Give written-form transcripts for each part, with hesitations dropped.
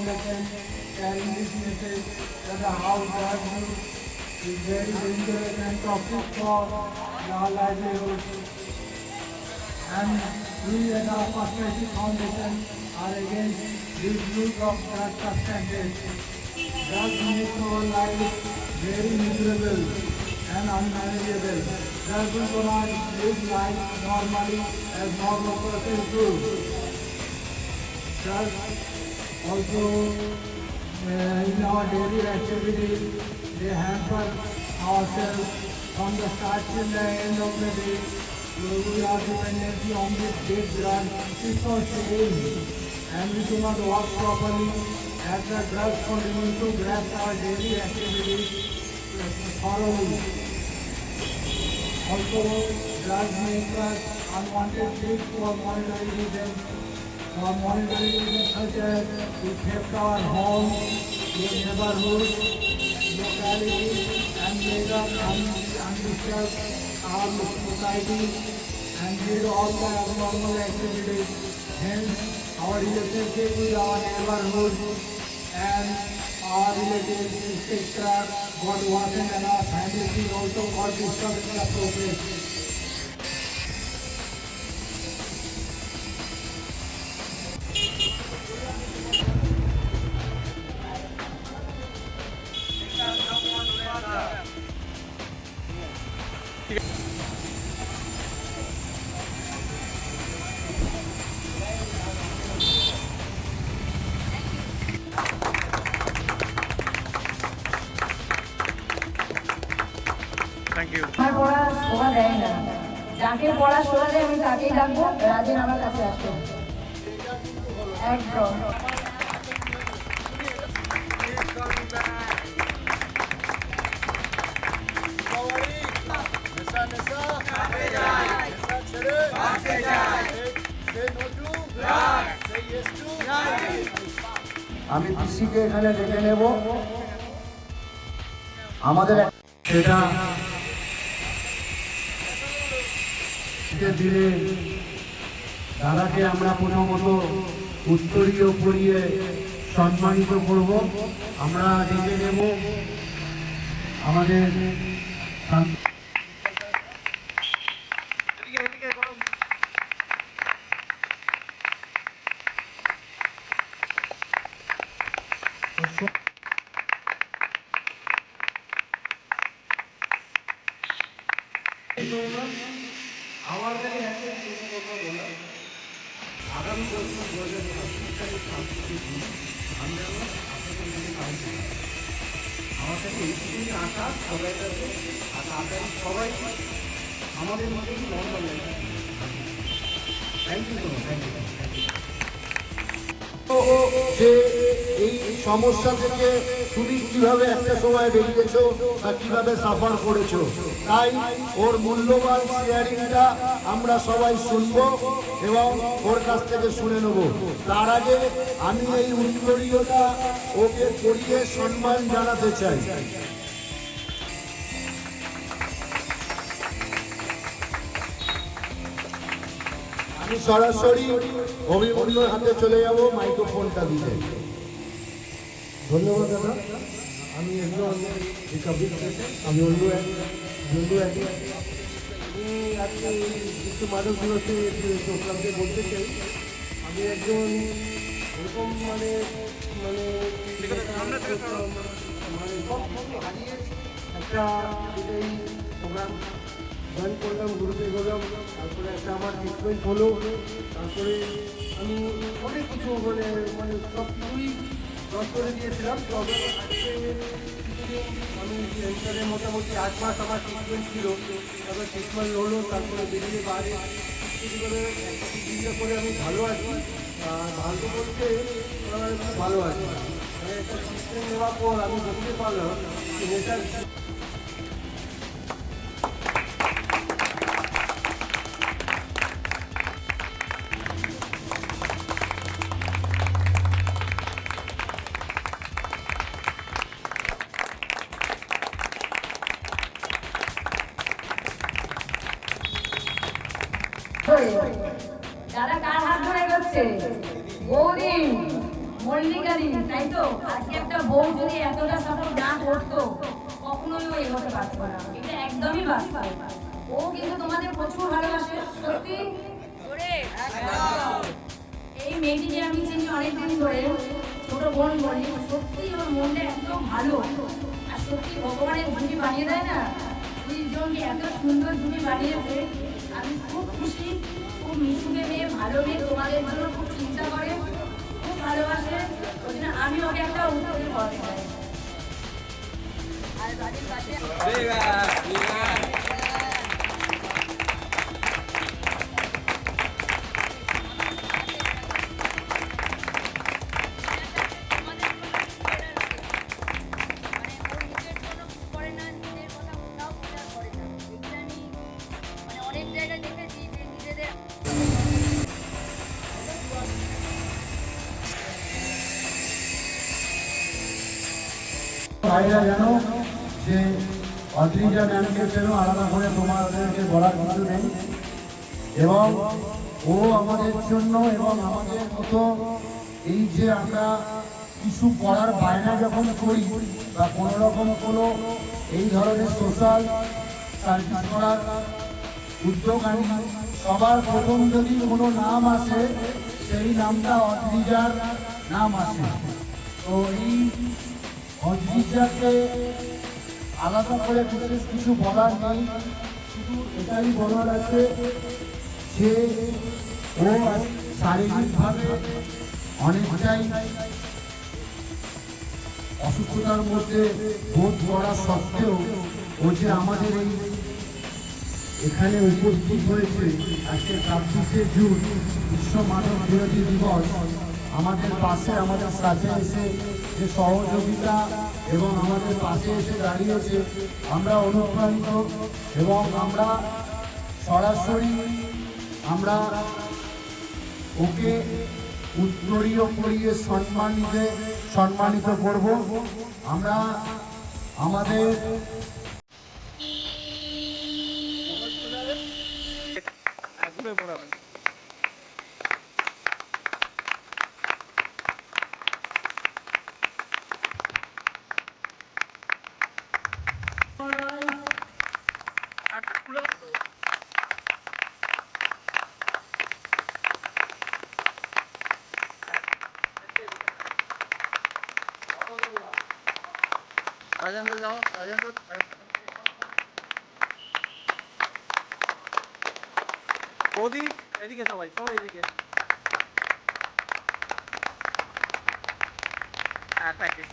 Foundation carrying this message that the house drug use is very dangerous and toxic for our livelihood. And we at our Perspective Foundation are against this use of drug substances. Drugs make our life very miserable and unmanageable. Drugs do not live life normally as normal persons do. Drugs also in our daily activities, they hamper ourselves from the start till the end of the day. We are dependent on this big drug. It's for sale and we do not work properly as the drugs continue to grasp our daily activities thoroughly. Also, drugs make us unwanted things for monetary reasons. For monetary reasons such as to theft our home, your neighborhood, locality, and make us undisturbed our society and lead all the abnormal activities. Hence, our relationship with our neighborhood and our relatives, etc. got worsened and our families also got disturbed in the process. Thank you. আমার পড়া শোনা দেয় না, যাকে পড়া শোনা দেয় আমি তাকেই ডাকবো, রাজেন আমার কাছে আসো। একদম আমি পিসিকে এখানে ডেকে নেব। আমাদের সেটা দিলে দাদাকে আমরা প্রথমত উত্তরীয় পরিয়ে সম্মানিত করব। আমরা ডেকে নেব আমাদের আমাদের আগামী বছর 2025 সাংস্কৃতিক আমরা আমার কাছে এই আশা সবাই কাছে আপনারা সবাই আমাদের মধ্যে normal thank you thank you. যে এই সমস্যা থেকে তুমি কিভাবে একটা সময় বেরিয়েছো বা কিভাবে সাফার করেছো, তাই ওর মূল্যবান শেয়ারিংটা আমরা সবাই শুনবো এবং ওর কাছ থেকে শুনে নেব। তার আগে আমি এই উত্তরীয়টা ওকে পড়িয়ে সম্মান জানাতে চাই। আমি সরাসরি অভিমন্যুর হাতে চলে যাব মাইক্রোফোনটা দিতে। ধন্যবাদ দাদা। আমি একজন রিকভারি পেশেন্ট, আমি অন্য আজকে কিছু মাদক বিরোধী প্রোগ্রামকে বলতে চাই। আমি একজন এরকম মানে সব হারিয়ে একটা এই প্রোগ্রাম জয়েন করলাম, গ্রুপে গেলাম, তারপরে একটা আমার ট্রিটমেন্ট হলো, তারপরে আমি অনেক কিছু মানে সব কিছুই লস করে দিয়েছিলাম। তবে কিছুদিন আমি সেন্টারে মোটামুটি 8 মাস আমার ট্রিটমেন্ট ছিল, তারপরে ট্রিটমেন্ট হলো, তারপরে বেরিয়ে বাইরে চিকিৎসা করে আমি ভালো আছি। ভালো বলতে ভালো আছি, মানে একটা ট্রিটমেন্ট নেওয়ার পর আমি বুঝতে পারলাম নেশার দাদা কার হাত ধরে এগোচ্ছে? বৌদি মল্লিকারি, তাই তো? আজকে একটা বউ যদি এতটা সাপোর্ট না করতো কখনোই ও এগোতে পারতো না, এটা একদমই বাস্তব। ও কিন্তু তোমাদের প্রচুর ভালোবাসে, সত্যি। এই মেয়েটিকে আমি চিনি অনেকদিন ধরে, ছোট বোন বলি, সত্যি ওর মনটা এত ভালো। আর সত্যি ভগবানের জুটি বানিয়ে দেয় না, দুইজনকে এত সুন্দর জুটি বানিয়েছে। আমি খুব খুশি, খুব মিশুকে মেয়ে, ভালো মেয়ে, তোমাদের জন্য খুব চিন্তা করে, খুব ভালোবাসে। ওই জন্য আমি ওকে একটা উত্তরে পড়াতে চাই। আর বাড়ির পাশে অনেক জায়গায় দেখেছি যে নিজেদের ভাইরা জানো যে অদ্রিজা ম্যামকে যেন আলাদা করে তোমাদেরকে বলার কিছু নেই, এবং ও আমাদের জন্য এবং আমাদের মতো এই যে আমরা কিছু করার বায়না যখন করি বা কোনো রকম কোনো এই ধরনের সোশ্যাল সার্ভিস করার উদ্যোগ আনি, সবার প্রথম যদি কোনো নাম আসে সেই নামটা অদ্রিজার নাম আসে। তো এই অদ্রিজাকে আলাদা করে বিশেষ কিছু বলার নেই, শুধু এটাই বলার আছে যে ও শারীরিকভাবে অনেকটাই অসুস্থতার মধ্যে বোধ করা সত্ত্বেও ও যে আমাদের এই এখানে উপস্থিত হয়েছে আজকে ২৬শে জুন বিশ্ব মানব বিরোধী দিবস, আমাদের পাশে আমাদের সাথে এসে যে সহযোগিতা এবং আমাদের পাশে এসে দাঁড়িয়েছে, আমরা অনুপ্রাণিত এবং আমরা সরাসরি আমরা ওকে উত্তরীয় পরিয়ে সম্মানিত করব। আমরা আমাদের বৌদি এদিকে, সবাই সবাই এদিকে। হ্যাঁ, থ্যাংক ইউ।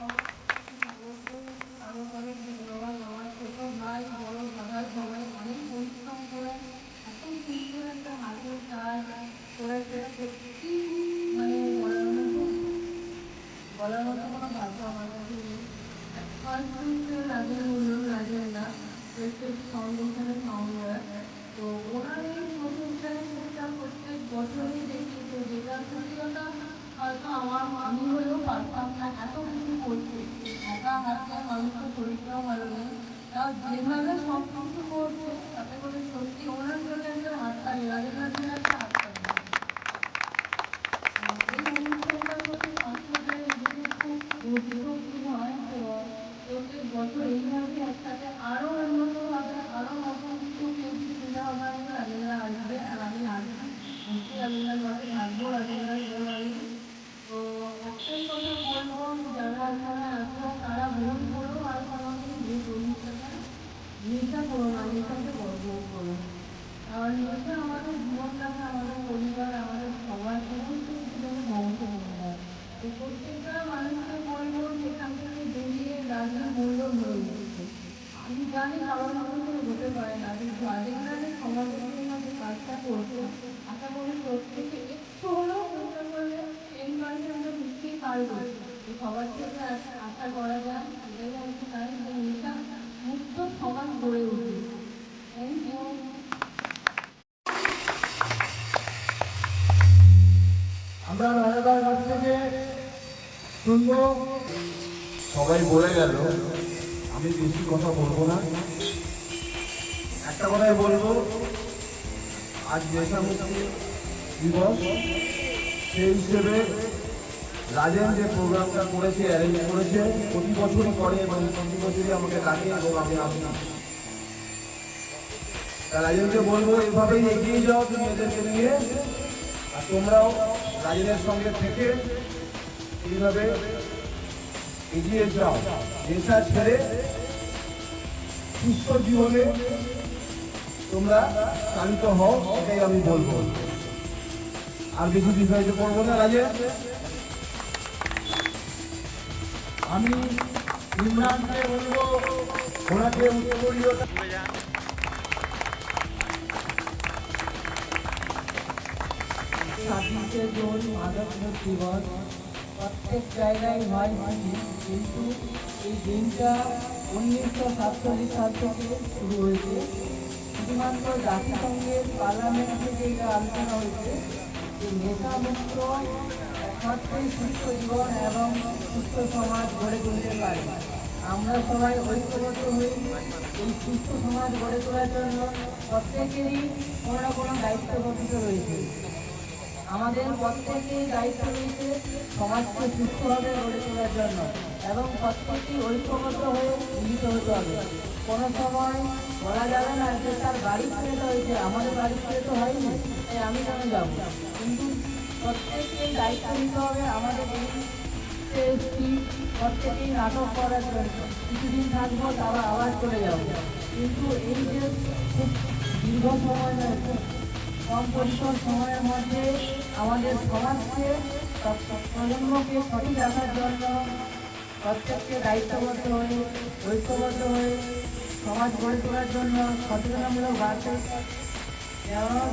বলার মতো কোনো ভাষা আমার কাছে নেই। ফার্স্ট রাজের বলল, রাজের না, ফাউন্ডেশনের ফাউন্ডার। তো ওনার এই প্রচেষ্টায় প্রত্যেক বছরই দেখি যে যেটা সত্যি কথা হয়তো আমি হলেও পারতাম না এত কিছু করতে, একা হাতে মানুষের শরীরটাও ভালো নেই, তাও যেভাবে সব কিছু করছে তাতে করে সত্যি ওনার জন্য একটা হাততালি, রাজের জন্য একটা হাততালি। এই অনুষ্ঠানটা প্রতি ৫ বছরের এদিকে খুব গভীর হয় এবং প্রত্যেক বছর এইভাবে একসাথে আরও উন্নতভাবে আরও নতুন কিছু পেয়েছি চিন্তা ভাবনা নিয়ে রাজেন্দ্রা আসবে। আর আমি আসবো, নিশ্চয়ই রাজেন্দ্রার ঘরে থাকবো, রাজেন্দ্রার ঘরে। তো একটাই কথা বলবো, যারা এখানে আছো তারা ভুল করেও আর কোনোদিন ভুল ভবিষ্যতে নেশা করো না, নেশাকে বর্জন করো। আর নেশা আমাদের জীবনটাকে, আমাদের পরিবার, আমাদের সমাজ সমস্ত কিছুটাকে ধ্বংস করে দেয়। তো প্রত্যেকটা মানুষকে বলবো সেখান থেকে বেরিয়ে রাজের মূল্য ধরে দিচ্ছে। আমি জানি কারোর মধ্যে হতে পারে না, কিন্তু রাজেন্দ্রা যে সমাজের জন্য যে কাজটা করছে, আশা করি প্রত্যেকে একটু হলেও চেষ্টা করলে 10% তো নিশ্চয়ই পারবে। তো সবার থেকে আশা করা যায়, এটাই আমি চাই যে নেশা মুক্ত সমাজ গড়ে উঠবে। Thank you. আমরা ম্যানেজার কাছ থেকে শুনবো। সবাই বলে গেল, আমি বেশি কথা বলবো না, একটা কথাই বলবো, আজ নেশামুক্তি দিবস, সেই হিসেবে রাজেন যে প্রোগ্রামটা করেছে, অ্যারেঞ্জ করেছে, প্রতি বছরই করে এবং প্রতি বছরই আমাকে ডাকে এবং আমি আসি। তা রাজেনকে বলবো এভাবেই এগিয়ে যাও তুমি এদেরকে নিয়ে, আর তোমরাও রাজেনের সঙ্গে থেকে এইভাবে এগিয়ে যাও, নেশা ছেড়ে সুস্থ জীবনে তোমরা চালিত হও, এটাই আমি বলবো। আর কিছু বিস্তারিত করবো না রাজেন। আমি ইমরানকে বলবো ওনাকে উত্তরীয় ছাব্বিশে জুন মাদক মুক্ত দিবস প্রত্যেক জায়গায় হয় কিন্তু এই দিনটা 1947 সাল থেকে শুরু হয়েছে। শুধুমাত্র জাতিসংঘের পার্লামেন্ট থেকে এটা আলোচনা হয়েছে যে নেশামুক্ত একমাত্রই সুস্থ জীবন এবং সুস্থ সমাজ গড়ে তুলতে পারে। আমরা সবাই ঐক্যবদ্ধ হই এই সুস্থ সমাজ গড়ে তোলার জন্য। প্রত্যেকেরই কোনো না কোনো দায়িত্ববদ্ধ রয়েছে। আমাদের প্রত্যেকেই দায়িত্ব রয়েছে সমাজকে সুস্থভাবে গড়ে তোলার জন্য এবং প্রত্যেকেই ঐক্যবদ্ধ হয়ে মিলিত হতে হবে। কোনো সময় বলা যাবে না যে তার বাড়ি ছেড়ে তো হয়েছে, আমাদের বাড়ি ছেড়ে তো হয়নি, তাই আমি কেন যাবো। কিন্তু প্রত্যেককেই দায়িত্ব নিতে হবে আমাদের প্রত্যেকেই নাটক করার জন্য। কিছুদিন থাকবো তারা আবার চলে যাবো, কিন্তু এই যে খুব দীর্ঘ সময় নয়, খুব কম পরিসর সময়ের মধ্যে আমাদের সমাজকে প্রজন্মকে সঠিক রাখার জন্য প্রত্যেককে দায়িত্ববদ্ধ হয়ে ঐক্যবদ্ধ হয়ে সমাজ গড়ে তোলার জন্য সচেতনামূলক বার্তা যেমন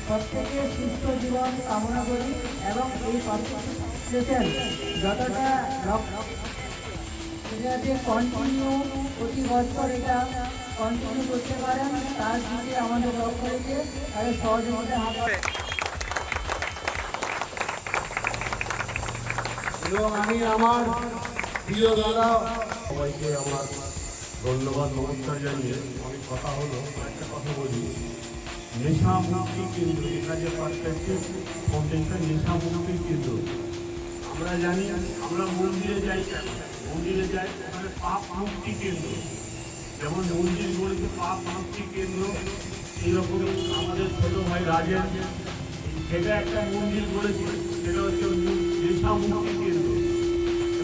প্রত্যেকে সুস্থ জীবন কামনা করি এবং এই কনসেন্ট্রেশন যতটা যাতে কন্টিনিউ প্রতি বছর এটা কন্টিনিউ করতে পারেন তার দিকে আমাদের লক্ষ্য রেখে তাদের সহযোগিতা হাত। এবং আমি আমার প্রিয় দাদা সবাইকে আমার ধন্যবাদ নমস্কার জানিয়ে অনেক কথা হলো। একটা কথা বলি, নেশা মুক্তি কেন্দ্র, এটা যে পার্সপেক্টিভ ফাউন্ডেশন নেশা মুক্তি কেন্দ্র। আমরা জানি আমরা মন্দিরে যাই, মন্দিরে যাই ওখানে পাপ মুক্তি কেন্দ্র, যেমন মন্দির গড়েছে পাপ মুক্তি কেন্দ্র, এইরকমই আমাদের ছোট ভাই রাজেন সেটা একটা মন্দির গড়েছে, সেটা হচ্ছে নেশা মুক্তি কেন্দ্র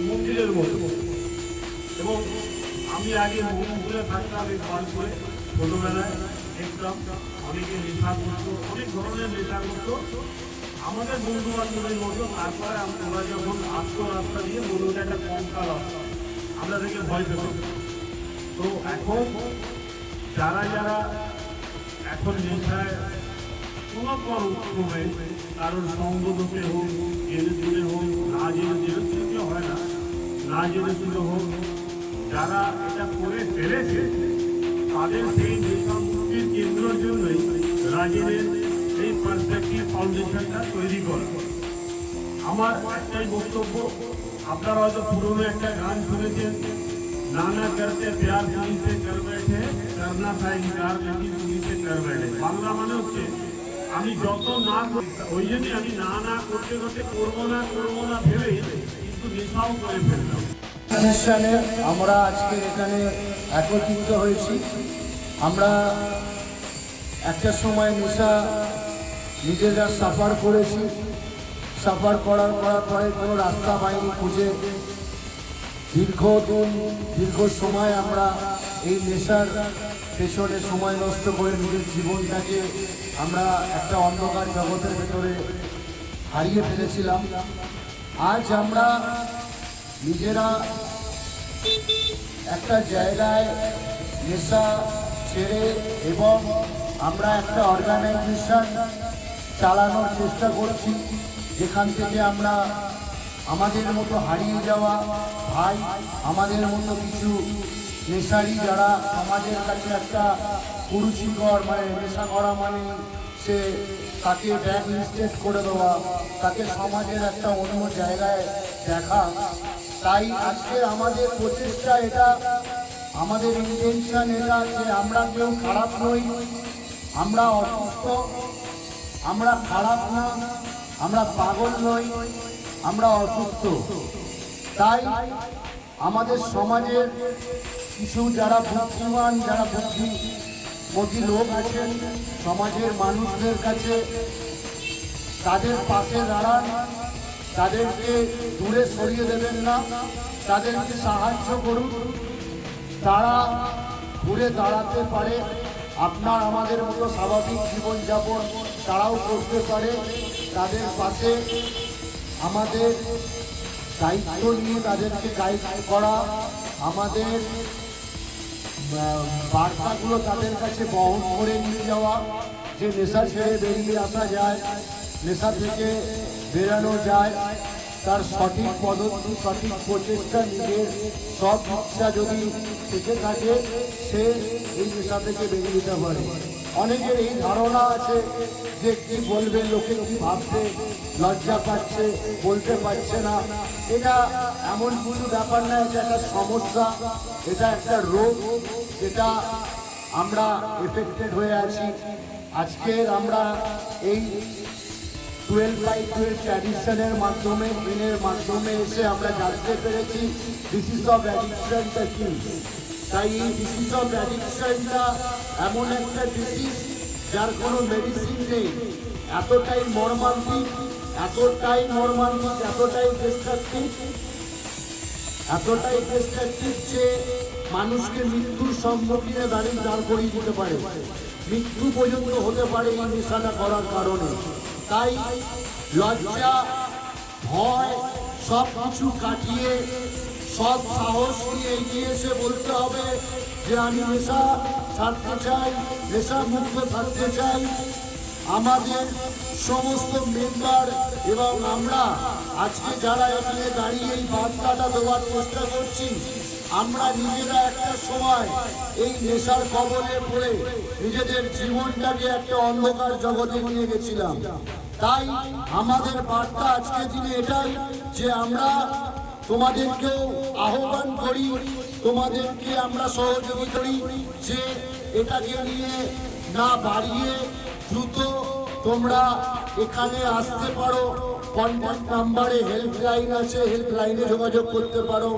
মন্দিরের মতো। এবং আমি আগে মন্দিরে থাকতাম এই করে ছোটবেলায় দেখতাম অনেকে নেশা করতো, অনেক ধরনের নেশা করতো আমাদের বন্ধু বান্ধবের মতো। তারপরে আমরা যখন আসতো রাস্তা দিয়ে বলবো একটা কঙ্কা রাস্তা, আমরা দেখে ভয় পেতাম। তো এখন যারা যারা এখন নেশায় কোনো ক্রমে কারোর সঙ্গ দোষে হোক, জেনে জুড়ে হোক, না জেনে জেনে হয় না, না জেনে জুড়ে হোক, যারা এটা করে ফেলেছে তাদের সেই নেশা মুক্তির কেন্দ্রের জন্যই রাজেনের এই পার্সপেক্টিভ ফাউন্ডেশনটা তৈরি করা। আমার একটাই বক্তব্য, আপনারা হয়তো পুরনো একটা গান শুনেছেন, নানা করতে প্যার পুলিশে কর বেঠে করনা চাই ইনকার লেকিন পুলিশে কর বেঠে। বাংলা মানে হচ্ছে আমি যত না ওই জন্যই আমি না করতে করতে করবো না ভেবেই কিন্তু নেশাও করে ফেললাম। অনুষ্ঠানে আমরা আজকে এখানে একত্রিত হয়েছি। আমরা একটা সময় নেশা নিজেরা সাফার করেছি, সাফার করার পরে কোনো রাস্তা পাইনি খুঁজে দীর্ঘ সময় আমরা এই নেশার পেছনে সময় নষ্ট করে নিজের জীবনটাকে আমরা একটা অন্ধকার জগতের ভেতরে হারিয়ে ফেলেছিলাম। আজ আমরা নিজেরা একটা জায়গায় নেশা ছেড়ে এবং আমরা একটা অর্গানাইজেশন চালানোর চেষ্টা করছি, যেখান থেকে আমরা আমাদের মতো হারিয়ে যাওয়া ভাই, আমাদের মতো কিছু নেশারি যারা সমাজের কাছে একটা কুরুচিকর, মানে নেশা করা মানে সে তাকে ব্যাক লিস্টেড করে দেওয়া, তাকে সমাজের একটা অন্য জায়গায় দেখা। তাই আজকে আমাদের প্রচেষ্টা এটা, আমাদের ইন্টেনশন এটা যে আমরা কেউ খারাপ নই, আমরা অসুস্থ, আমরা খারাপ না, আমরা পাগল নই, আমরা অসুস্থ। তাই আমাদের সমাজের কিছু যারা বুদ্ধিমান, যারা বুদ্ধিমতী লোক আছেন সমাজের মানুষদের কাছে, তাদের পাশে দাঁড়ান, তাদেরকে দূরে সরিয়ে দেবেন না, তাদেরকে সাহায্য করুন, তারা ঘুরে দাঁড়াতে পারে, আপনার আমাদের মতো স্বাভাবিক জীবনযাপন তারাও করতে পারে। তাদের পাশে আমাদের দায়িত্ব নিয়ে তাদেরকে গাইড করা, আমাদের বার্তাগুলো তাদের কাছে বহন করে নিয়ে যাওয়া, যে নেশা ছেড়ে বেরিয়ে আসা যায়, নেশা থেকে বেরানো যায়, তার সঠিক পদ্ধতি, সঠিক প্রচেষ্টা, নিজের সব ইচ্ছা যদি থেকে থাকে সে এই নেশা থেকে বেরিয়ে যেতে পারে। অনেকের এই ধারণা আছে যে কি বলবে, লোকে কি ভাববে, লজ্জা পাচ্ছে, বলতে পারছে না। এটা এমন কিছু ব্যাপার না, এটা একটা সমস্যা, এটা একটা রোগ, যেটা আমরা এফেক্টেড হয়ে আছি। আজকের আমরা এই 12/12 ট্র্যাডিশনের মাধ্যমে, দিনের মাধ্যমে এসে আমরা জানতে পেরেছি ডিসিজ অফ অ্যাডিকশনটা কি। তাই এই ডিসিজ অফ অ্যাডিকশনটা এমন একটা ডিসিজ যার কোনো মেডিসিন নেই, এতটাই মর্মান্তিক, এতটাই মর্মান্তিক, এতটাই ডিস্ট্রাকটিভ যে মানুষকে মৃত্যুর সম্মুখীনে দাঁড় করিয়ে দিতে পারে, মৃত্যু পর্যন্ত হতে পারে এই নেশাটা করার কারণে। তাই লজ্জা, ভয় সব কিছু কাটিয়ে সব সাহস নিয়ে এগিয়ে এসে বলতে হবে যে আমি নেশা ছাড়তে চাই, নেশা মুক্ত থাকতে চাই। আমাদের সমস্ত মেম্বার এবং আমরা আজকে যারা এখানে দাঁড়িয়ে এই বার্তাটা দেওয়ার চেষ্টা করছি, আমরা নিজেরা একটা সময় এই নেশার কবলে পড়ে নিজেদের জীবনটাকে একটা অন্ধকার জগতে নিয়ে গেছিলাম। তাই আমাদের বার্তা আজকে দিনে এটাই যে আমরা তোমাদেরকেও আহ্বান করি, তোমাদেরকে আমরা সহযোগী করি যে এটাকে নিয়ে না বাড়িয়ে দ্রুত তোমরা এখানে আসতে পারো। কন্ট্যাক্ট নাম্বারে হেল্পলাইন আছে, হেল্পলাইনে যোগাযোগ করতে পারো।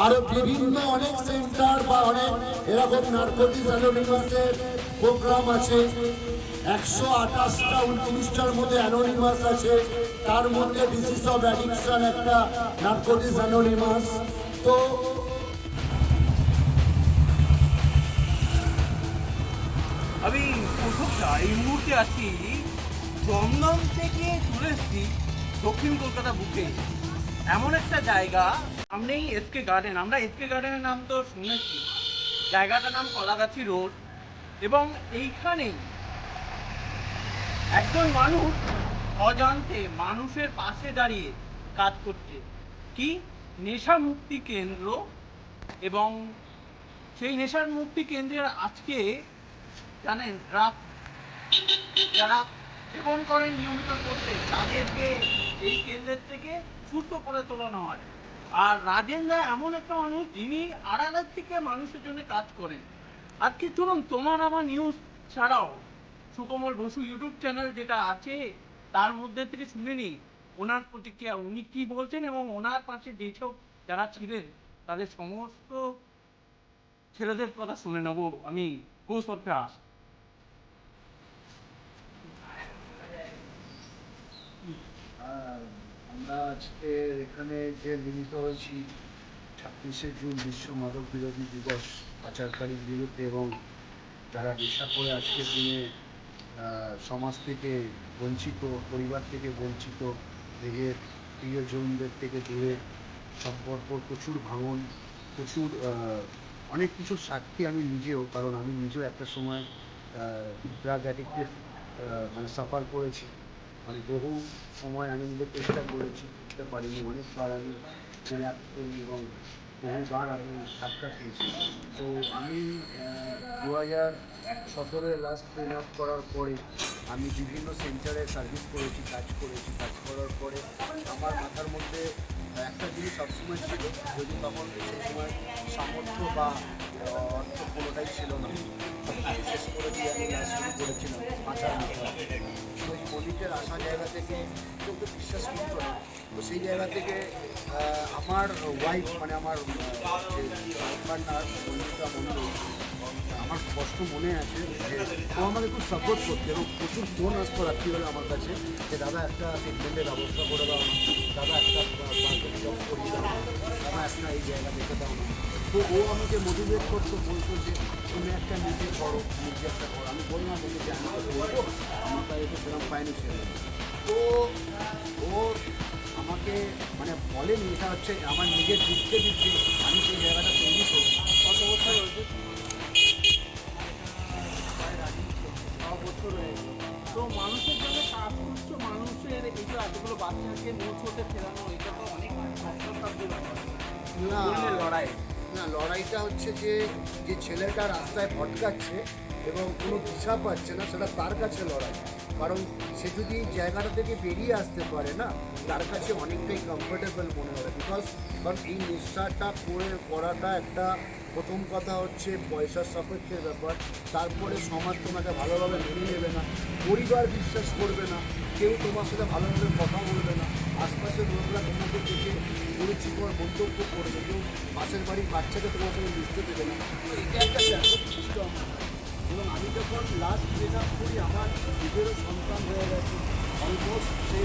আরো বিভিন্ন অনেক সেন্টার বা অনেক এরকম নার্কোটিক্স অ্যানোনিমাসের প্রোগ্রাম আছে। 128টা 29টার মধ্যে অ্যানোনিমাস আছে, তার মধ্যে ডিসিজ অফ অ্যাডিকশন একটা নার্কোটিক্স অ্যানোনিমাস। তো আমি কৌশলটা এই মুহূর্তে আছি দমদম থেকে চলে এসেছি দক্ষিণ কলকাতা বুকে, এমন একটা জায়গা সামনেই এসকে গার্ডেন। আমরা এসকে গার্ডেনের নাম তো শুনেছি, জায়গাটার নাম কলাগাছি রোড। এবং এইখানেই একজন মানুষ অজান্তে মানুষের পাশে দাঁড়িয়ে কাজ করছে, কি নেশা মুক্তি কেন্দ্র। এবং সেই নেশার মুক্তি কেন্দ্রের আজকে জানেন যারা সেবন করেন নিয়মিত করতে, তাদেরকে এই কেন্দ্রের থেকে সুস্থ করে তোলানো হয়। আর রাজেনদা এমন একটা মানুষ যিনি আড়ালের থেকে মানুষের জন্য কাজ করেন। আর কি চলুন তোমার আমার নিউজ ছাড়াও সুকমল বসু ইউটিউব চ্যানেল যেটা আছে তার মধ্যে থেকে শুনে নি ওনার প্রতিক্রিয়া, উনি কি বলছেন এবং ওনার পাশে যেসব যারা ছিলেন তাদের সমস্ত ছেলেদের কথা শুনে নেব আমি কৌশলটা। আমরা আজকে এখানে যে মিলিত হয়েছি 26শে জুন বিশ্ব মাদক বিরোধী দিবস, পাচারকারীর বিরুদ্ধে, এবং যারা নেশা করে আজকের দিনে সমাজ থেকে বঞ্চিত, পরিবার থেকে বঞ্চিত, নিজের প্রিয়জনদের থেকে দূরে, সম্পর্ক প্রচুর ভাঙন, প্রচুর অনেক কিছুর সাক্ষী আমি নিজেও, কারণ আমি নিজেও একটা সময় ড্রাগ অ্যাডিক্টেড মানে সাফার করেছি। মানে বহু সময় আমি নিজের চেষ্টা করেছি, করতে পারিনি, অনেকবার আমি রিল্যাক্স করি এবং বহুবার আমি ধাক্কা খেয়েছি। তো আমি 2017 লাস্ট ক্লিন আপ করার পরে আমি বিভিন্ন সেন্টারে সার্ভিস করেছি, কাজ করার পরে আমার মাথার মধ্যে একটা জিনিস সবসময় ছিল, যদি তখন সেই সময় সামর্থ্য বা অর্থ কোনোটাই ছিল না, শেষ করে দিয়ে আমি কাজ শুরু করেছিলাম মাথার মধ্যে। ওই মনিকের আসা জায়গা থেকে কেউ তো বিশ্বাস করতো না তো সেই জায়গা থেকে আমার ওয়াইফ মানে আমার পার্টনার মন্দিতা মন্ডল, আমার স্পষ্ট মনে আছে যে ও আমাকে খুব সাপোর্ট করতো এবং প্রচুর ফোন আসতো রাত্রিবেলা আমার কাছে যে দাদা একটা ট্রিটমেন্টের ব্যবস্থা করে দাও না, দাদা একটা মার্কেটে জব করিয়ে দাও না, দাদা একটা এই জায়গা দেখে দাও না। তো ও আমাকে মোটিভেট করতো, বলতো যে তুমি একটা নিজে করো, নিজে একটা করো। আমি বললাম ওকে যে আমি তো করবো, আমার কাছে তো সেরকম ফাইন্যান্সিয়াল। তো ও আমাকে মানে বলেনি, এটা হচ্ছে আমার নিজের দিচ্ছে আমি সেই জায়গাটা তৈরি করবো। কত বছর হয়েছে? 6 বছর হয়ে গেছে। তো মানুষের জন্য কাজ করছো, মানুষের এই যে এতগুলো বাচ্চাকে মূল স্রোতে ফেরানো, এটা তো অনেক কষ্টসাধ্য ব্যাপার। না লড়াই না, লড়াইটা হচ্ছে যে যে ছেলেটা রাস্তায় ভটকাচ্ছে এবং কোনো দিশা পাচ্ছে না, সেটা তার কাছে লড়াই। কারণ সে যদি জায়গাটা থেকে বেরিয়ে আসতে পারে না, তার কাছে অনেকটাই কমফোর্টেবল মনে হবে। কারণ এই নেশাটা করাটা একটা প্রথম কথা হচ্ছে পয়সার সাপেক্ষের ব্যাপার, তারপরে সমাজ তোমাকে ভালোভাবে মেনে নেবে না, পরিবার বিশ্বাস করবে না, কেউ তোমার সাথে ভালোভাবে কথা বলবে না, আশপাশের লোকরা তোমাকে দেখে পরিচিকর মন্তব্য করবে, কেউ পাশের বাড়ির বাচ্চাকে তোমার সঙ্গে মিশতে দেবে না। তো এটা একটা সিস্টেম। এবং আমি যখন লাস্ট রেজাল্ট করি, আমার নিজেরও সন্তান হয়ে গেছে, অলমোস্ট সে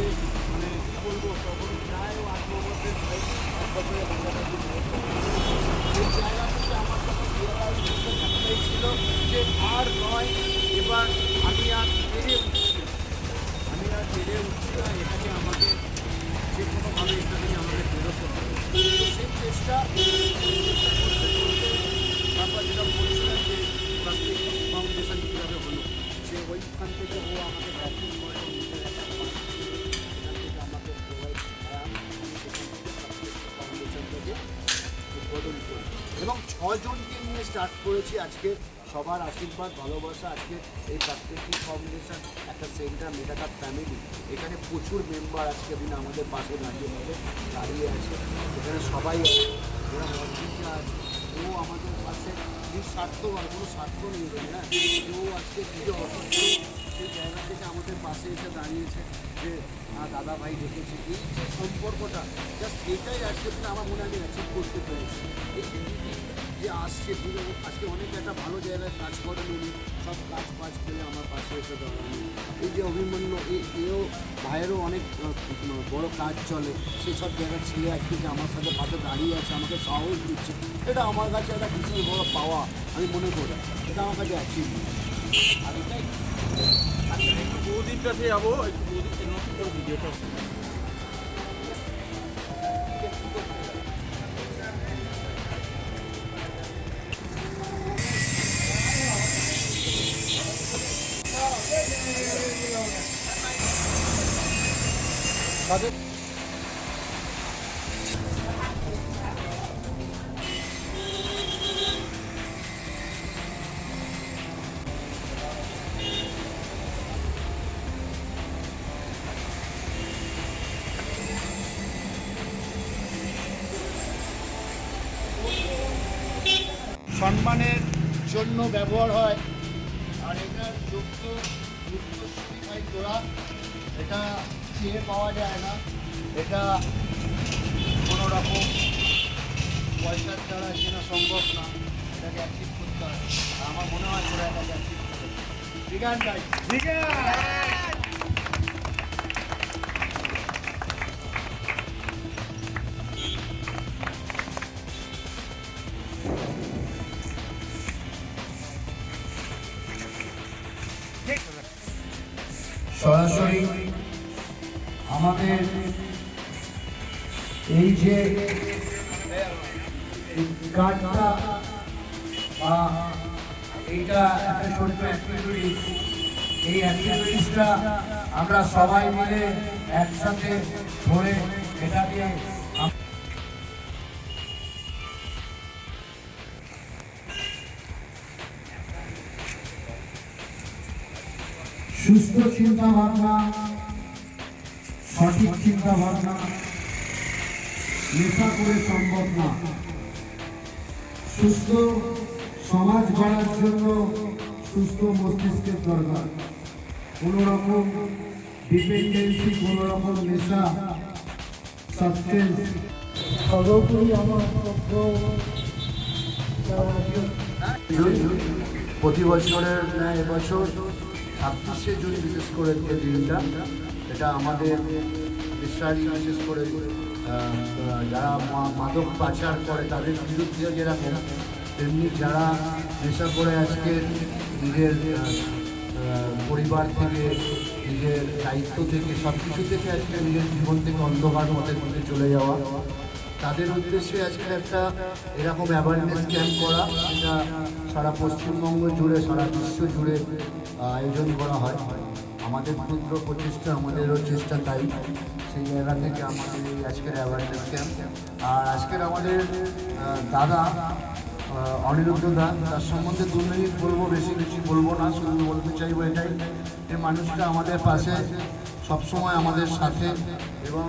মানে কী বলবো, তখন প্রায় 8 বছরের ভাই, 1 বছরের কাছাকাছি এই জায়গা থেকে আমার কাছে একটাই ছিল যে আর নয়, এবার আমি আর পেরে উঠছি না, এটাকে আমাকে যে কোনোভাবে এটা থেকে আমাকে বেরোতে হবে। সেই চেষ্টা করতে তারপর যেটা বলছিলাম যে প্রাকৃতিক ফাউন্ডেশন কীভাবে হলো, যে ওইখান থেকে ও আমাকে ব্যাকিং করে নিজের একটা এখান থেকে আমাকে প্রোভাইড ফাউন্ডেশন থেকে উদ্বোধন করি এবং 6 জনকে নিয়ে স্টার্ট করেছি। আজকে সবার আশীর্বাদ ভালোবাসা, আজকে এই প্রাকৃতিক ফাউন্ডেশন একটা সেন্টার মেটাকাপ ফ্যামিলি, এখানে প্রচুর মেম্বার আজকে দিন আমাদের পাশে দাঁড়িয়ে আছে, এখানে সবাই আছে, ওরা মসজিদরা আছে, ও আমাদের পাশে নিঃস্বার্থ আর কোনো স্বার্থ নেই, হ্যাঁ, কেউ আজকে নিজে অসুস্থ সেই জায়গা থেকে আমাদের পাশে এসে দাঁড়িয়েছে যে দাদা ভাই দেখেছি, এই যে সম্পর্কটা জাস্ট এটাই আজকে দিন আমার মনে আমি অ্যাচিভ করতে পেরেছি। এই দিদি যে আসছে পুরো আজকে অনেক একটা ভালো জায়গায় কাজ করেন উনি, সব কাজ পেলে আমার পাশে এসে দাঁড়ানো। এই যে অভিমন্যু, এও ভাইয়েরও অনেক বড় কাজ চলে, সেসব জায়গায় ছেলে আজকে যে আমার সাথে পাশে দাঁড়িয়ে আছে, আমাকে সাহস দিচ্ছে, এটা আমার কাছে একটা বিশাল বড় পাওয়া আমি মনে করি, এটা আমার কাছে অ্যাচিভ। আর এটাই আচ্ছা, একটু বৌদির কাছে যাবো, একটু বৌদিকে নতুন করে ভিডিওটা সম্মানের জন্য ব্যবহার হয়। আর এটার যোগ্য উত্তরসূরি ভাই তোরা, এটা চেয়ে পাওয়া যায় না, এটা কোনো রকম পয়সার দ্বারা কেনা সম্ভব না, এটাকে অ্যাচিভ করতে হয়। আর আমার মনে হয় তোরা এটাকে অ্যাচিভ করতে হবে। ঠিক আছে ঠিক সরাসরি আমাদের এই যে কার্ডটা বা এইটা একটা ছোট্ট অ্যাক্টিভিটিস, এই অ্যাক্টিভিটিসটা আমরা সবাই মিলে একসাথে ধরে এটাকে সুস্থ চিন্তা ভাবনা, সঠিক চিন্তা ভাবনা নেশা করে সম্ভব না। সুস্থ সমাজ গড়ার জন্য সুস্থ মস্তিষ্কের দরকার। কোনো রকম ডিপেন্ডেন্সি, কোনো রকম নেশা সাবস্টেন্স সর্বোপরি আমার প্রতি বছরের ন্যায় এবছর 26শে জুন বিশেষ করে যে দিনটা, এটা আমাদের দেশারি বিশেষ করে যারা মাদক পাচার করে তাদের বিরুদ্ধে যেরকম, তেমনি যারা নেশা করে আজকে নিজের পরিবার থেকে, নিজের দায়িত্ব থেকে, সব কিছু থেকে আজকে নিজের জীবন থেকে অন্ধকার মধ্যে মধ্যে চলে যাওয়া, তাদের উদ্দেশ্যে আজকে একটা এরকম অ্যাওয়ারনেস ক্যাম্প করা, যেটা সারা পশ্চিমবঙ্গ জুড়ে, সারা বিশ্ব জুড়ে আয়োজন করা হয়। আমাদের ক্ষুদ্র প্রচেষ্টা, আমাদেরও চেষ্টা তাই, সেই জায়গা থেকে আমাদের এই আজকের অ্যাওয়ারনেস ক্যাম্প। আর আজকের আমাদের দাদা অনিরুদ্ধ দা, তার সম্বন্ধে 2 মিনিট বলবো, বেশি কিছু বলবো না, শুধু বলতে চাইবো এটাই, এই মানুষটা আমাদের পাশে সবসময়, আমাদের সাথে, এবং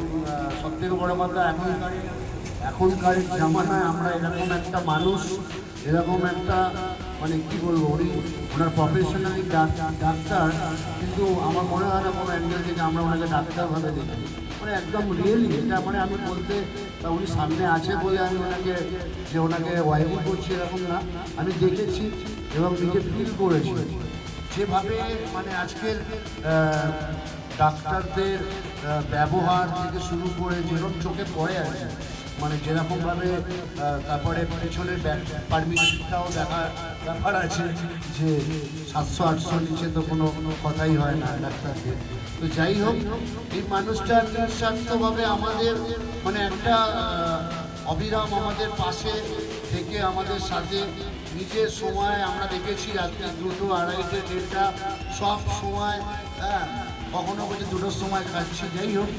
সবথেকে বড় কথা এখনকার জামানায় আমরা এরকম একটা মানুষ, এরকম একটা মানে কি বলবো, ওনার প্রফেশনালি ডাক্তার, কিন্তু আমার মনে হয় না কোনো অ্যাঙ্গেল থেকে আমরা ওনাকে ডাক্তারভাবে দেখি, মানে একদম রিয়েলি, এটা মানে আমি বলতে, উনি সামনে আছে বলে আমি ওনাকে ওয়াইলিং করছি এরকম না, আমি দেখেছি এবং নিজে ফিল করেছি যেভাবে মানে আজকের ডাক্তারদের ব্যবহার থেকে শুরু করে যেরকম চোখে পড়ে আছে, মানে যেরকমভাবে, তারপরে পেছনের পারমিশনটাও দেখার ব্যাপার আছে, যে 700-800 নিচে তো কোনো কথাই হয় না ডাক্তারদের। তো যাই হোক, এই মানুষটা নিঃস্বার্থভাবে আমাদের মানে একটা অবিরাম আমাদের পাশে থেকে, আমাদের সাথে নিজের সময়, আমরা দেখেছি রাত্রি 2টো, 2:30, 1:30 সব সময়, হ্যাঁ, কখনো বলছি 2টোর সময় খাচ্ছি। যাই হোক,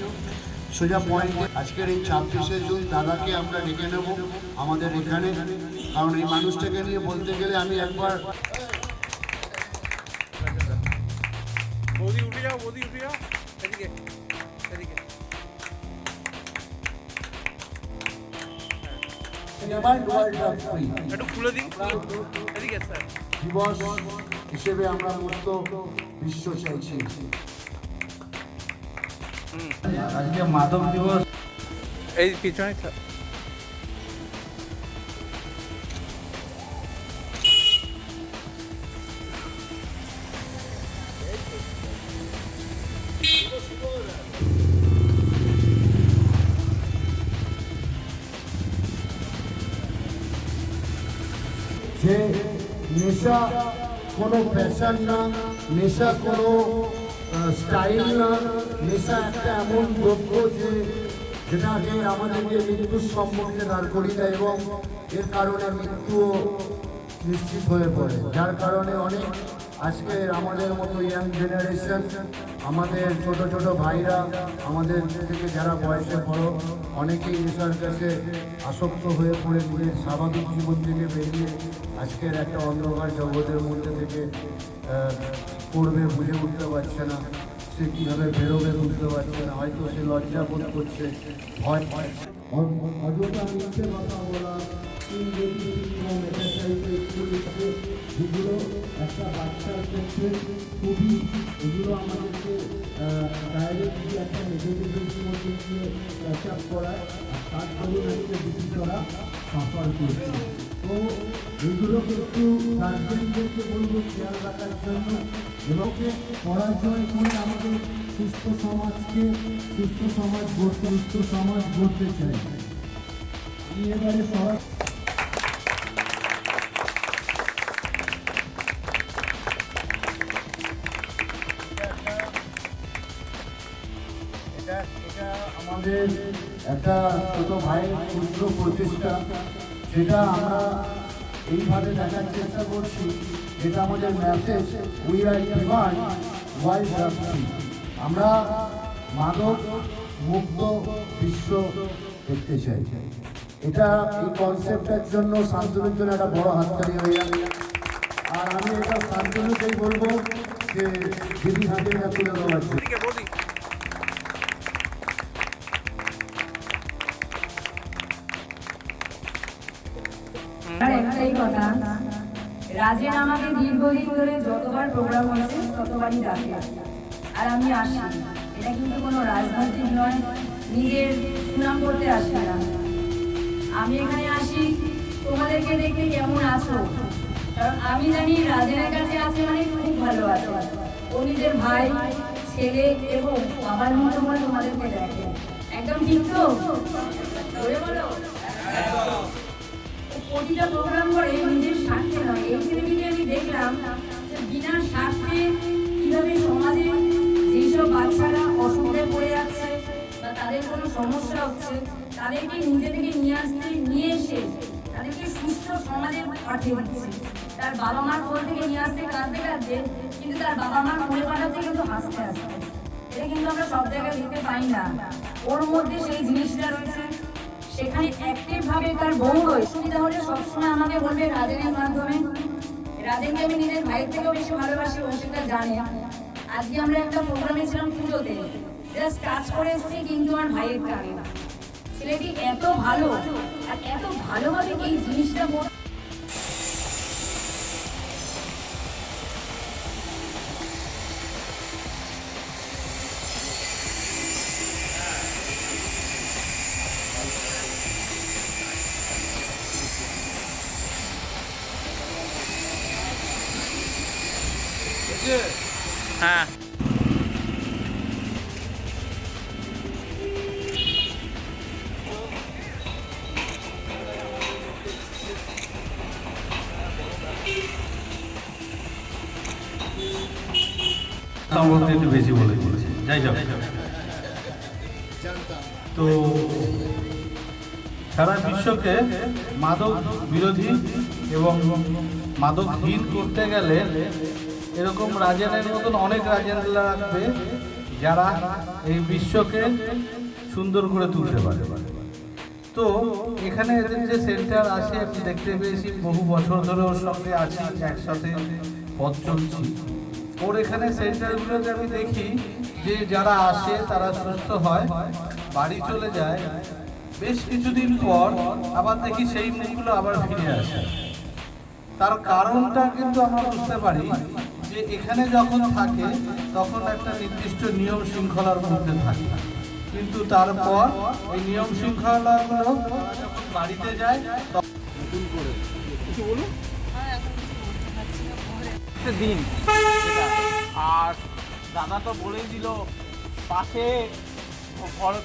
সোজা পয়েন্টে আজকের এই 26শে জুন দাদাকে আমরা ডেকে নেব আমাদের এখানে, কারণ এই মানুষটাকে নিয়ে বলতে গেলে আমি একবার দিবস হিসেবে আমরা মুক্ত বিশ্ব চাইছি। আজকে মাদক দিবস, এই পিছনে যে নেশা কোনো ফ্যাশন না, নেশা কোনো স্টাইল না, নেশা একটা এমন দ্রব্য যেটাকে আমাদেরকে মৃত্যুর সম্মুখে দাঁড় করিয়ে দেয়, এবং এর কারণে মৃত্যুও নিশ্চিত হয়ে পড়ে, যার কারণে অনেক আজকে আমাদের মতো ইয়াং জেনারেশন, আমাদের ছোট ছোট ভাইরা, আমাদের থেকে যারা বয়সে বড়, অনেকেই নেশার কাছে আসক্ত হয়ে পড়ে নিজের স্বাভাবিক জীবন থেকে বেরিয়ে আজকের একটা অন্ধকার জগতের মধ্যে থেকে করবে বুঝে উঠতে পারছে না, সে কীভাবে বেরোবে বুঝতে পারছে না, হয়তো সে লজ্জা বোধ করছে, ভয় পাচ্ছে, অযথা মিথ্যে কথা বলা, যেগুলো একটা বাচ্চার ক্ষেত্রে খুবই, এগুলো আমাদেরকে ডাইরেক্টলি একটা নেগেটিভিটির মধ্যে দিয়ে ক্যাচ করায়, আর তার দরুন আজকে বিশিষ্টরা সাফার করছে। তো এগুলোকে একটু গার্জেনদেরকে বলবো খেয়াল রাখার জন্য, এবং পড়াশোনা করে আমাদের সুস্থ সমাজ গড়তে চাই। আমি এবারে সবাই আমাদের একটা ছোট ভাইয়ের ক্ষুদ্র প্রচেষ্টা, যেটা আমরা এইভাবে দেখার চেষ্টা করছি, যেটা আমাদের message, we are demand wild drug free. আমরা মাদক মুক্ত বিশ্ব দেখতে চাই। এটা এই কনসেপ্টের জন্য শান্তনুর জন্য একটা বড় হাততালি হয়ে যাবে। আর আমি এটা শান্তনুকেই বলবো যে দিদি হাতে এটা তুলে দেওয়ার জন্য। একটাই কথা, রাজেন আমাকে দীর্ঘদিন ধরে যতবার প্রোগ্রাম হয়েছে ততবারই ডাকে, আর আমি আসি। এটা কিন্তু কোনো রাজনৈতিক নয়, নিজের সুনাম করতে আসি না। আমি এখানে আসি তোমাদেরকে দেখতে কেমন আছো, কারণ আমি জানি রাজেনের কাছে আছে মানে খুব ভালো আছে। ও নিজের ভাই, ছেলে এবং বাবার মতো করে তোমাদেরকে দেখে। একদম ঠিক তো? বলে বলো। প্রতিটা প্রোগ্রাম করে নিজের স্বার্থে নয়। এই ছেলেটিকে আমি দেখলাম যে বিনা স্বার্থে কিভাবে সমাজে যেসব বাচ্চারা অসুবিধায় পড়ে যাচ্ছে বা তাদের কোনো সমস্যা হচ্ছে, তাদেরকে নিজে থেকে নিয়ে এসে তাদেরকে সুস্থ সমাজে পাঠিয়ে দিচ্ছে। তার বাবা মার কোল থেকে নিয়ে আসতে কাঁদতে কাঁদতে, কিন্তু তার বাবা মার কোলে পাঠাতে কিন্তু হাসতে হাসতে। এটা কিন্তু আমরা সব জায়গায় দেখতে পাই না। ওর মধ্যে সেই জিনিসটা রয়েছে। সেখানে অ্যাক্টিভ ভাবে তার বউ অসুবিধা হলে সবসময় আমাকে বলবে রাজেনের মাধ্যমে। রাজেনকে আমি নিজের ভাইয়ের থেকেও বেশি ভালোবাসি, ও সেটা জানে। আজকে আমরা একটা প্রোগ্রামে ছিলাম পুজোতে, জাস্ট কাজ করে এসেছি কিন্তু আমার ভাইয়ের টানে। ছেলেটি এত ভালো আর এত ভালোভাবে এই জিনিসটা হ্যাঁ, সম্ভবত একটু বেশি বলে দিয়েছে। যাই হোক, তো সারা বিশ্বকে মাদক বিরোধী এবং মাদকহীন করতে গেলে এরকম রাজেনের মতন অনেক রাজেনরা লাগবে যারা এই বিশ্বকে সুন্দর করে তুলতে পারে। তো এখানে এদের যে সেন্টার আছে আমি দেখতে পেয়েছি, বহু বছর ধরে ওর সঙ্গে আছি, একসাথে পথ চলছি। ওর এখানে সেন্টারগুলোতে আমি দেখি যে যারা আসে তারা সুস্থ হয়, বাড়ি চলে যায়, বেশ কিছুদিন পর আবার দেখি সেই মুখগুলো আবার ফিরে আসে। তার কারণটা কিন্তু আমরা বুঝতে পারি যে এখানে যখন থাকে তখন একটা নির্দিষ্ট নিয়ম শৃঙ্খলার মধ্যে থাকে, কিন্তু তারপর এই নিয়ম শৃঙ্খলাগুলো যখন বাড়িতে যায় নতুন করে কিছু বলুন। একটা দিন সেটা। আর দাদা তো বলেই দিল পাশে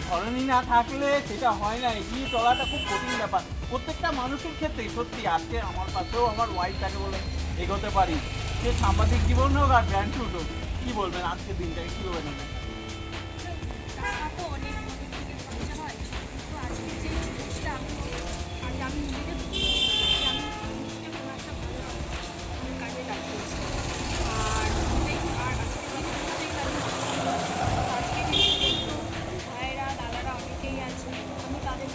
ধরনী না থাকলে সেটা হয় না, এগিয়ে চলাটা খুব কঠিন ব্যাপার প্রত্যেকটা মানুষের ক্ষেত্রেই। সত্যি আজকে আমার পাশেও আমার ওয়াইফ তাকে বলে এগোতে পারি, সে সাংবাদিক জীবন হোক আর ব্র্যান্ড শুট হোক। কী বলবেন আজকের দিনটাকে কীভাবে নেবেন? টাকা তো অনেক থেকে খরচা হয়, কিন্তু আজকে যে জিনিসটা আমি নিজেকে আমি নিজেকে কোনো একটা ভালো কাজে লাগিয়েছি। আর আজকে ভাইয়েরা দাদারা অনেকেই আছে, আমি তাদের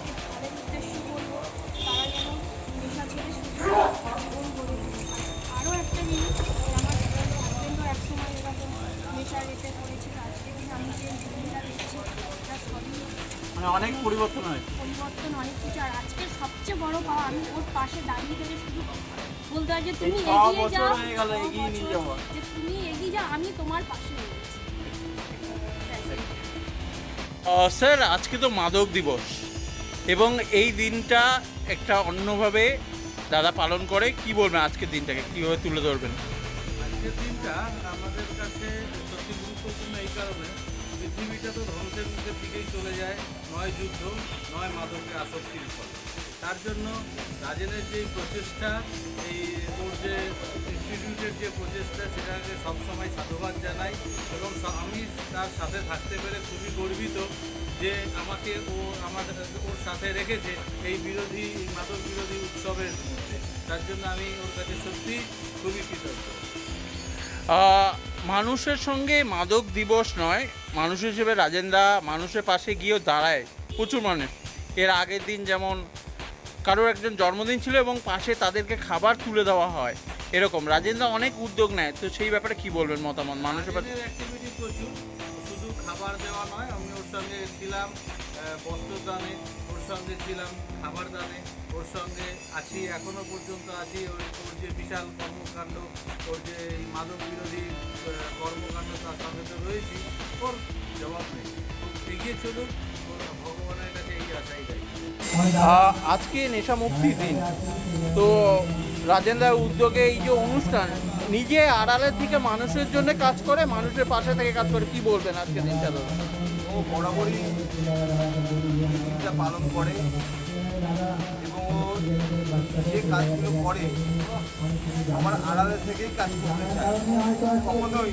উদ্দেশ্য বলবো তারা যেন নেশা ছেড়ে সুস্থ জীবন গড়ে তোলে। আরও একটা জিনিস, আমার হাজবেন্ডও একসময় এরকম নেশার এতে পড়েছিল। আজকে কিন্তু আমি যে জীবনটা দেখছি এটা সবই মানে অনেক পরিবর্তন হয়েছে। পরিবর্তন অনেক কিছু। আর আজকে সবচেয়ে বড় পাওয়া আমি ওর পাশে দাঁড়িয়ে থেকে শুধু বলতে হয় যে তুমি এগিয়ে যাও, যে তুমি এগিয়ে যাও, আমি তোমার পাশে রয়েছি। স্যার, আজকে তো মাদক দিবস এবং এই দিনটা একটা অন্যভাবে দাদা পালন করে। কি বলবেন আজকের দিনটাকে কীভাবে তুলে ধরবেন? আজকের দিনটা আমাদের কাছে সত্যি গুরুত্বপূর্ণ এই কারণে, পৃথিবীটা তো ধ্বংসের মুখের দিকেই চলে যায়, নয় যুদ্ধ নয় মাদকের আসক্তির ফলে। তার জন্য রাজেনের যে প্রচেষ্টা, এই ওর যে ইনস্টিটিউটের যে প্রচেষ্টা, সেটাকে সবসময় সাধুবাদ জানাই এবং আমি তার সাথে থাকতে পেরে খুবই গর্বিত যে আমাকে ওর সাথে রেখেছে এই মাদক বিরোধী উৎসবের মধ্যে। তার জন্য আমি ওর কাছে সত্যি খুবই কৃতজ্ঞ। মানুষের সঙ্গে মাদক দিবস নয়, মানুষ হিসেবে রাজেনদা মানুষের পাশে গিয়েও দাঁড়ায় প্রচুর মানুষ। এর আগের দিন যেমন কারোর একজন জন্মদিন ছিল এবং পাশে তাদেরকে খাবার তুলে দেওয়া হয়, এরকম রাজেনদা অনেক উদ্যোগ নেয়। তো সেই ব্যাপারে কি বলবেন মতামত? মানুষের পাশে অ্যাক্টিভিটি প্রচুর, শুধু খাবার দেওয়া নয়, আমি ওর সঙ্গে ছিলাম বস্ত্রদানে, ওর সঙ্গে ছিলাম খাবার দানে, ওর সঙ্গে আছি, এখনও পর্যন্ত আছি। ওর যে বিশাল কর্মকাণ্ড, ওর যে মাদক বিরোধী কর্মকাণ্ড, তার সঙ্গে তো রয়েছি। ওর জবাব নেই। এগিয়ে চলুন, ভগবানের কাছে এই আশাই রাখি। আজকে নেশা মুক্তির দিন, তো রাজেন্দ্রার উদ্যোগে এই যে অনুষ্ঠান, নিজে আড়ালের থেকে মানুষের জন্য কাজ করে, মানুষের পাশে থেকে কাজ করে, কি বলবেন আজকে দিনটা? ও বরাবরই এই দিনটা পালন করে এবং ও যে কাজগুলো করে আমার আড়ালে থেকেই কাজ করতে চায়। কখনোই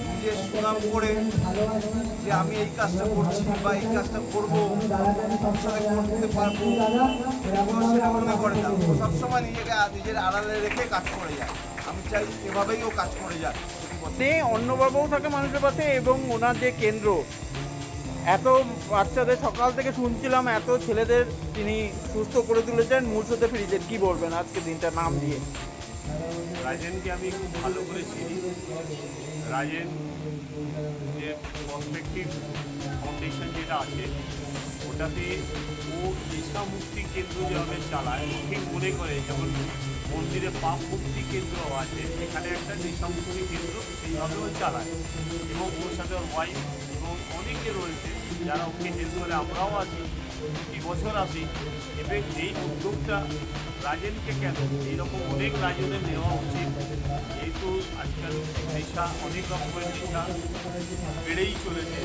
নিজের সুনাম করে যে আমি এই কাজটা করছি বা এই কাজটা করবো, সাথে করতে পারবো, ও সেটা মনে করে না। ও সবসময় নিজেকে নিজের আড়ালে রেখে কাজ করে যায়। আমি চাই এভাবেই ও কাজ করে যায়। অন্নবাবুও থাকে মানুষের পাশে, এবং ওনার যে কেন্দ্র, এত বাচ্চাদের সকাল থেকে শুনছিলাম, এত ছেলেদের তিনি সুস্থ করে তুলেছেন, মূর্ছতে ফিরিয়েছেন, কি বলবেন আজকে দিনটা নাম দিয়ে? রাজেনকে আমি খুব ভালো করে চিনি। রাজেন যে পার্সপেক্টিভ ফাউন্ডেশন যেটা আছে, ওটাতে ও নেশা মুক্তি কেন্দ্র যেভাবে চালায়, ও ঠিক মনে করে যেমন মন্দিরে পাপ মুক্তি কেন্দ্র আছে, এখানে একটা নেশা মুক্তি কেন্দ্র সেইভাবেও চালায়। এবং ওর সাথে ওর ওয়াইফ এবং অনেকে রয়েছে যারা ওকে হেল্প করে, আমরাও আছি, এবছর আসি। এবং এই উদ্যোগটা রাজেনকে কেন, এইরকম অনেক রাজেনের নেওয়া উচিত। যেহেতু আজকাল নেশা, অনেক রকমের নেশা বেড়েই চলেছে,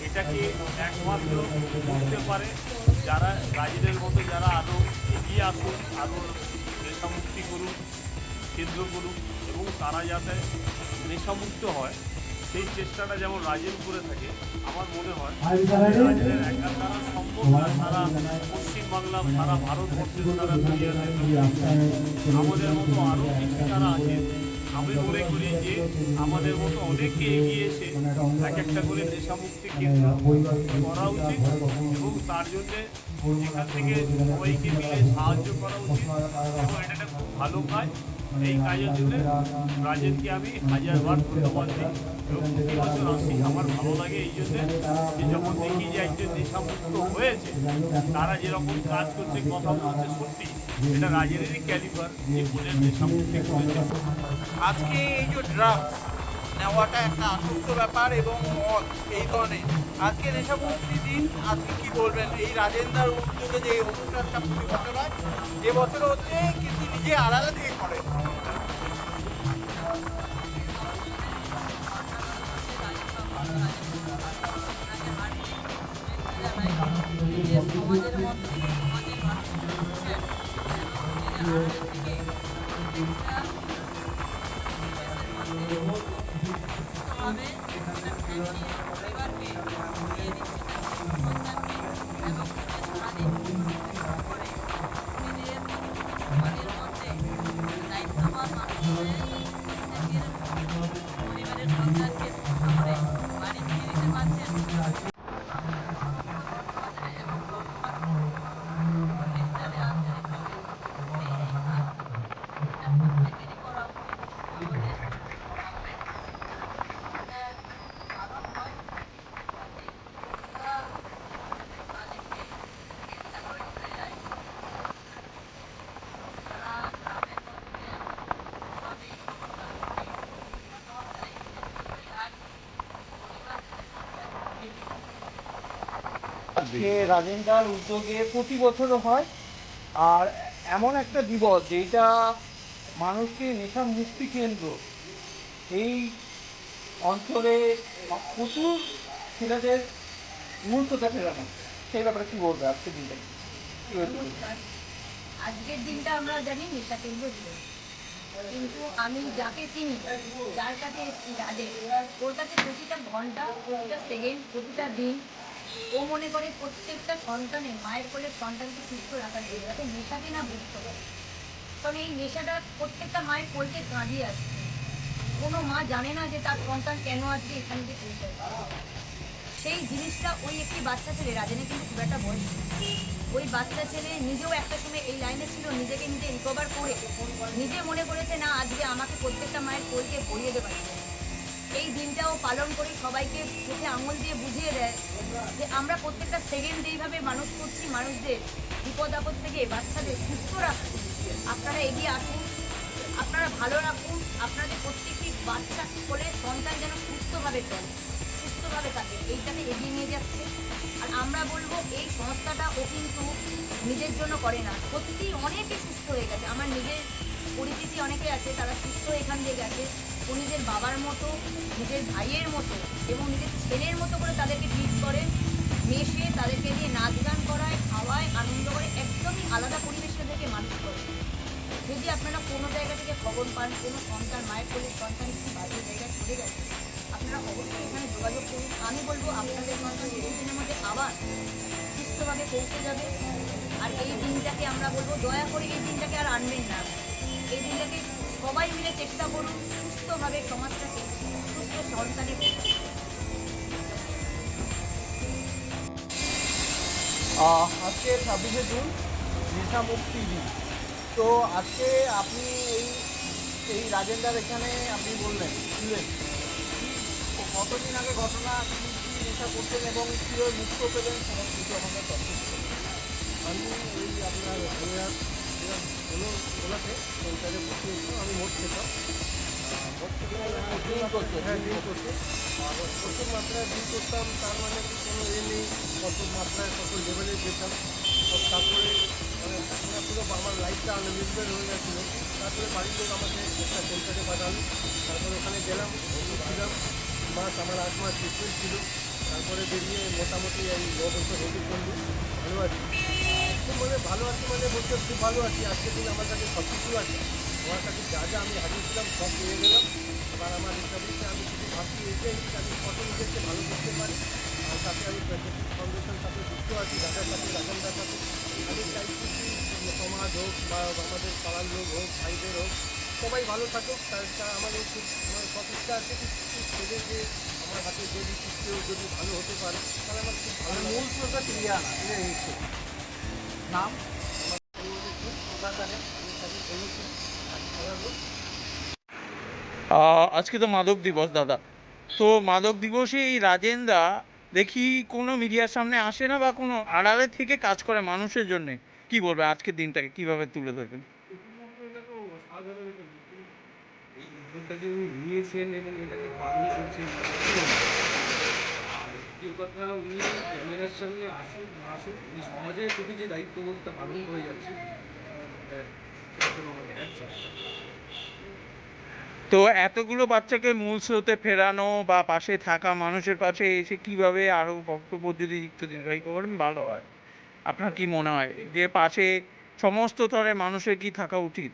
এটাকে একমাত্র বুঝতে পারে যারা রাজেনের মতো, যারা আরও এগিয়ে আসুন, আরও নেশামুক্তি করুন, কেন্দ্র করুন, এবং তারা যাতে নেশামুক্ত হয় সেই চেষ্টাটা যেমন রাজেন করে থাকে। আমার মনে হয় রাজেনের একা দ্বারা সম্ভব না, সারা পশ্চিমবাংলা, সারা ভারতবর্ষের, সারা দুনিয়াতে আমাদের মতো আরও কিছু যারা আছেন, আমি মনে করি যে আমাদের মতো অনেকে এগিয়ে এসে এক একটা করে নেশামুক্তি কেন্দ্র করা উচিত, এবং তার জন্যে এখান থেকে সবাইকে মিলে সাহায্য করা উচিত। এবং এটা একটা খুব ভালো কাজ। এই কাজের জন্য রাজেনকে আমি হাজারবার ধন্যবাদ দিই। এবং প্রতি বছর আসি, আমার ভালো লাগে এই জন্যে যে যখন দেখি যে একজন নেশামুক্ত হয়েছে, তারা যেরকম কাজ করছে, কথা বলছে, সত্যি এটা রাজেনেরই ক্যালিবার যে বোনের নেশামুক্তি করেছে। আজকে এই যে ড্রাগস নেওয়াটা একটা আসক্ত ব্যাপার, এবং মদ, এই ধরনের আজকে নেশা মুক্তি দিন, আজকে কি বলবেন এই রাজেন্দ্রার উদ্যোগে যে অনুষ্ঠানটা প্রতি বছর হয়, যে বছর হচ্ছে কিন্তু নিজে আড়ালে থেকে করে? আজকে রাজেন্দ্রার উদ্যোগে প্রতি বছরও হয়, আর এমন একটা দিবস যেটা মানুষকে নেশা মুক্তি কেন্দ্র, এই অঞ্চলে প্রচুর ছেলেদের মূর্ছতে ফেরানো, সেই ব্যাপারে কী বলবে আজকের দিনটা? আজকের দিনটা আমরা জানি নেশা কেন্দ্র দিবস, কিন্তু আমি যাকে চিনি, যার কাছে রাজেন, ওর কাছে প্রতিটা ঘন্টা, প্রতিটা সেকেন্ড, প্রতিটা দিন ও মনে করে প্রত্যেকটা সন্তানের, মায়ের কোলের সন্তানকে সুস্থ রাখার জন্য, যাতে নেশাকে না বুঝতে পারে। কারণ এই নেশাটা প্রত্যেকটা মায়ের কোলকে কাঁদিয়ে আসছে। কোনো মা জানে না যে তার সন্তান কেন আজকে এখান থেকে পৌঁছায়। সেই জিনিসটা ওই একটি বাচ্চা ছেলে, রাজেনে কিন্তু খুব একটা বয়স, ওই বাচ্চা ছেলে নিজেও একটা সময় এই লাইনে ছিল, নিজেকে নিজে রিকভার করে নিজে মনে করেছে না আজকে আমাকে প্রত্যেকটা মায়ের কোলকে ভরিয়ে দেবার। এই দিনটাও পালন করে সবাইকে চোখে আঙুল দিয়ে বুঝিয়ে দেয় যে আমরা প্রত্যেকটা সেকেন্ড এইভাবে মানুষ করছি, মানুষদের বিপদ আপদ থেকে বাচ্চাদের সুস্থ রাখুন। আপনারা এগিয়ে আসুন, আপনারা ভালো রাখুন, আপনাদের প্রত্যেকটি বাচ্চা কোলে সন্তান যেন সুস্থভাবে চলে, সুস্থ সুস্থভাবে থাকে এইটাকে এগিয়ে নিয়ে যাচ্ছে। আর আমরা বলবো এই সংস্থাটা ও কিন্তু নিজের জন্য করে না, সত্যি অনেকে সুস্থ হয়ে গেছে। আমার নিজের পরিচিতি অনেকে আছে, তারা সুস্থ এখান দিয়ে গেছে। ও নিজের বাবার মতো, নিজের ভাইয়ের মতো এবং নিজের ছেলের মতো করে তাদেরকে ট্রিট করে, মেশে তাদেরকে দিয়ে নাচ গান করায়, খাওয়ায়, আনন্দ করে, একদমই আলাদা পরিবেশটা থেকে মানুষ করে। যদি আপনারা কোনো জায়গা থেকে খবর পান কোনো সন্তান, মায়ের কোলের সন্তান একটু বাইরের জায়গায় চলে গেছে, আপনারা অবশ্যই এখানে যোগাযোগ করুন। আমি বলবো আপনাদের সন্তান কিছুদিনের মধ্যে আবার সুস্থভাবে পৌঁছে যাবে। আর এই দিনটাকে আমরা বলবো দয়া করে এই দিনটাকে আর আনবেন না। এই দিনটাকে সবাই মিলে চেষ্টা করুন সুস্থভাবে সমাজটাকে সুস্থ সন্তানের আজকে 26শে জুন নেশা মুক্তি দিন। তো আজকে আপনি এই রাজেন্দ্রার এখানে আপনি বললেন ছিলেন, কতদিন আগে ঘটনা, কী নেশা করতেন এবং কীভাবে মুক্ত পেলেন সমস্ত কিছু আমাদের তথ্য। আমি ওই আপনার ওলাতে কলকাতায় বসে আমি মোট খেতাম, ড্রিঙ্ক করতে আর প্রচুর মাত্রায় ড্রিঙ্ক করতাম। তার মানে কি কোনো নেই, কত মাত্রায় কত লেভেলে যেতাম। তারপরে মানে পুরো আমার লাইফটা আনলিমিটেড হয়ে গেছিলো। তারপরে বাড়ির লোক আমাকে একটা কলকাতায় পাঠালো, তারপরে ওখানে গেলাম, ছিলাম মাস, আমার 8 মাস ট্রিটমেন্ট ছিল। তারপরে বেরিয়ে মোটামুটি এই 9 বছর হতে চলবে, ভালো আছি। খুব মানে ভালো আছি মানে বলতে খুব ভালো আছি। আজকের দিন আমার কাছে সব কিছু আছে, আমার কাছে যা যা আমি হারিয়েছিলাম সব পেয়ে গেলাম। এবার আমার রিকভারিতে আমি শুধু ভাবছি এটাই যে আমি কত নিজেকে ভালো করতে পারি। আর তাতে আমি প্যাট্রিয়টিক ফাউন্ডেশনের সাথে যুক্ত আছি, রাজার সাথে, রাজনদার সাথে। আমি চাইছি কি সমাজ হোক বা আমাদের পাড়ার লোক হোক, ভাইদের হোক, সবাই ভালো থাকুক। তা আমাদের খুব আমার সব ইচ্ছা আছে কি ছেলে যে আমার হাতে যদি কেউ যদি ভালো হতে পারে তাহলে আমার খুব ভালো মূল স্রোতটা ক্রিয়া নাম আজকে তো মাদক দিবস দাদা, তো মাদক দিবসে এই রাজেনদা দেখি কোনো মিডিয়ার সামনে আসে না বা কোনো আড়ালে থেকে কাজ করে মানুষের জন্যে। কি বলবে আজকের দিনটাকে কিভাবে তুলে ধরবেন? এই উদ্যোগটাকে উনি নিয়েছেন এবং এটাকে পালন করছেন। আর দ্বিতীয় কথা, উনি ক্যামেরার সামনে আসুন না আসুন, উনি সমাজের প্রতি যে দায়িত্ববোধটা পালন করে যাচ্ছে সেটার জন্য আমাকে হ্যাটস অফ। তো এতগুলো বাচ্চাকে মূল স্রোতে ফেরানো বা পাশে থাকা মানুষের পাশে এসে কিভাবে আরও বক্তব্য যদি একটু দীর্ঘায়িত করেন ভালো হয়। আপনার কি মনে হয় যে পাশে সমস্ত স্তরের মানুষের কি থাকা উচিত?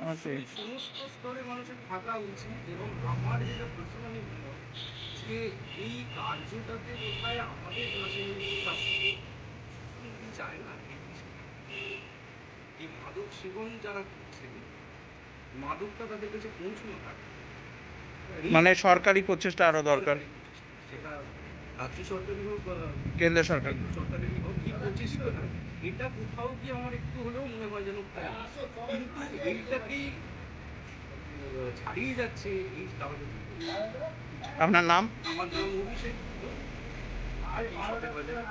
অবশ্যই সমস্ত স্তরের মানুষের থাকা উচিত। এবং আমার যেটা পার্সোনালি মনে হয় যে এই কার্যটাতে কোথায় আমাদের কাছে চায় না এই বিষয়টা। এই মাদক সেবন যারা করছেন, মাদকটা তাদের কাছে পৌঁছানো থাকে, মানে সরকারি প্রচেষ্টা আরও দরকার, সেটা রাজ্য সরকারি হোক বা কেন্দ্র সরকার। সরকারি হোক, কি প্রচেষ্টা এটা কোথাও কি আমার একটু হলেও মনে হয় যেন কম। কিন্তু এইটাকেই ছাড়িয়ে যাচ্ছে এই তাহলে আপনার নাম? আমার নাম অভিষেক আর এই সতের বাজার